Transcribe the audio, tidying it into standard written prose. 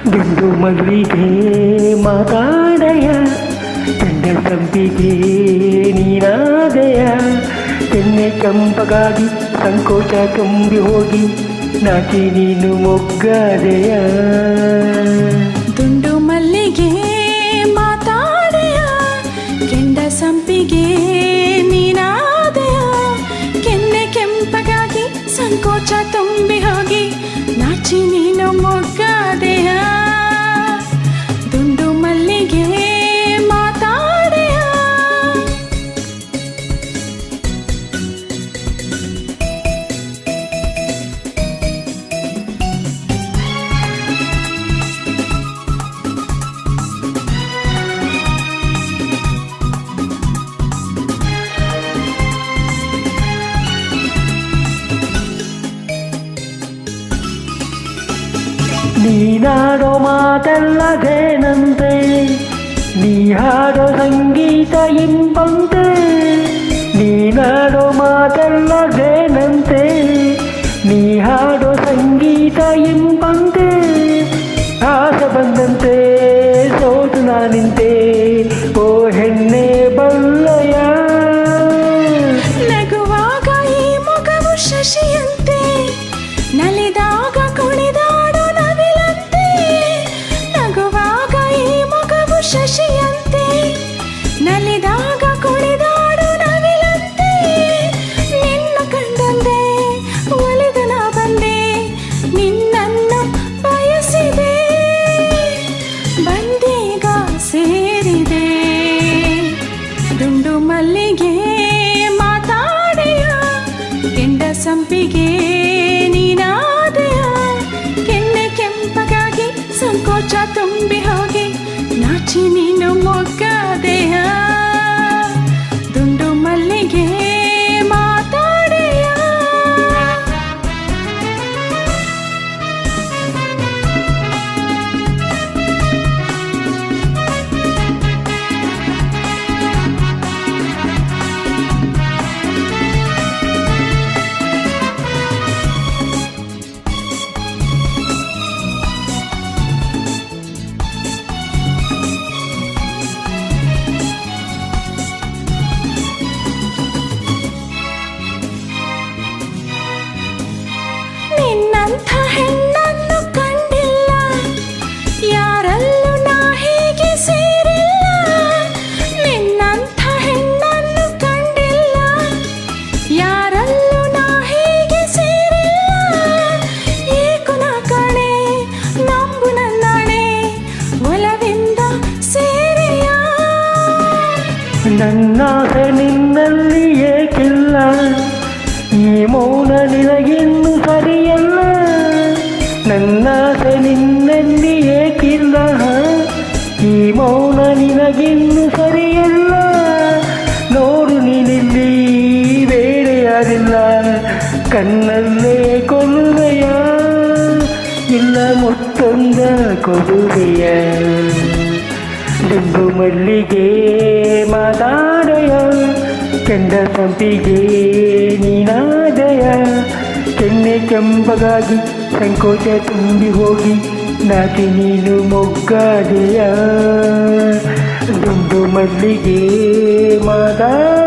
ದುಂಡು ಮಲ್ಲಿಗೆ ಮಾತಾಡೆಯ ಚೆಂಡ ಸಂಪಿಗೆ ನೀನಾದೆಯ ಕೆನ್ನೆ ಕೆಂಪಗಾಗಿ ಸಂಕೋಚ ತುಂಬಿ ಹೋಗಿ ನಾಚಿ ನೀನು ಮೊಗ್ಗಾದೆಯ ದುಂಡು ಮಲ್ಲಿಗೆ ಮಾತಾಡೆಯ ಕೆಂಡ ಸಂಪಿಗೆ ನೀನಾದೆಯ ಕೆನ್ನೆ ಕೆಂಪಗಾಗಿ ಸಂಕೋಚ ತುಂಬಿ ಹೋಗಿ ನಾಚಿ ನೀನು ಮೊಗ್ಗಾದೆಯ ದುಂಡು ಮಲ್ಲಿಗೆ ಮಾತಾಡೆಯ ನೀನಾಡೋ ಮಾತೆಲ್ಲದೇನಂತೆ ನೀ ಹಾಡೋ ಸಂಗೀತ ಇಂಪಂತೆ ನೀನಾಡೋ ಮಾತೆಲ್ಲದೇನಂತೆ ನೀ ಹಾಡೋ ಸಂಗೀತ ಇಂಪಂತೆ ಆಸೆ ಬಂದಂತೆ ಸೋತು ನಾನಿಂತೆ ಓ ಹೆಣ್ಣೆ ಬಲ್ಲಯ ನಗುವಾಗ ಈ ಮೊಗವು ಶಶಿಯಂತೆ ನಲಿದಾಗ ಕುಣಿದಾಡೋ ನವಿಲಂತೆ ನಗುವಾಗ ಈ ಮೊಗವು ಶಶಿಯಂತೆ ನಲಿದಾಗ ಕುಣಿದಾಡೋ ನವಿಲಂತೆ ನಿನ್ನ ಕಂಡಂದೆ ಒಲಿದು ನಾ ಬಂದೆ ನಿನ್ನನ್ನು ಬಯಸಿದೆ ಬಂದೀಗ ಸೇರಿದೆ ದುಂಡು ಮಲ್ಲಿಗೆ ಮಾತಾಡೆಯ ಕೆಂಡ ಸಂಪಿಗೆ ನೀನಾದೆಯ ಕೆನ್ನೆ ಕೆಂಪಗಾಗಿ ಸಂಕೋಚ ತುಂಬಿ ಹೋಗಿ ನಾಚಿ ನೀನು ಮೊಗ್ಗಾದೆಯ ದುಂಡು ಮಲ್ಲಿಗೆ ಮಾತಾಡೆಯ ನಿನ್ನಂಥ ಹೆಣ್ಣನ್ನು ಕಂಡಿಲ್ಲ ಯಾರಲ್ಲೂ ನಾ ಹೀಗೆ ಸೇರಿಲ್ಲ ನಿನ್ನಂಥ ಹೆಣ್ಣನ್ನು ಕಂಡಿಲ್ಲ ಯಾರಲ್ಲೂ ನಾ ಹೀಗೆ ಸೇರಿಲ್ಲ ಏಕು ನಾ ಕಾಣೆ ನಂಬು ನನ್ನಾಣೆ ಒಲವಿಂದ ಸೇರೆಯ ನನ್ನಾಸೆ ನಿನ್ನಲ್ಲಿ ಏಕಿಲ್ಲ ಈ ಮೌನ ನಿನಗಿನ್ನು ಸರಿಯಲ್ಲ ನನ್ನಾಸೆ ನಿನ್ನಲ್ಲಿ ಏಕಿಲ್ಲ ಈ ಮೌನ ನಿನಗಿನ್ನು ಸರಿಯಲ್ಲ ನೋಡು ನೀನಿಲ್ಲಿ ಬೇರೆಯಾರಿಲ್ಲ ಕಣ್ಣಲ್ಲೇ ಕೊಲ್ಲುವೆಯ ಇಲ್ಲ ಮತ್ತೊಂದ ಕೊಡುವೆಯ ದುಂಡು ಮಲ್ಲಿಗೆ ಮಾತಾಡೆಯ ಕೆಂಡ ಸಂಪಿಗೆ ನೀನಾದೆಯ ಕೆನ್ನೆ ಕೆಂಪಗಾಗಿ ಸಂಕೋಚ ತುಂಬಿ ಹೋಗಿ ನಾಚಿ ನೀನು ಮೊಗ್ಗಾದೆಯ ದುಂಡು ಮಲ್ಲಿಗೆ ಮಾತಾಡೆಯ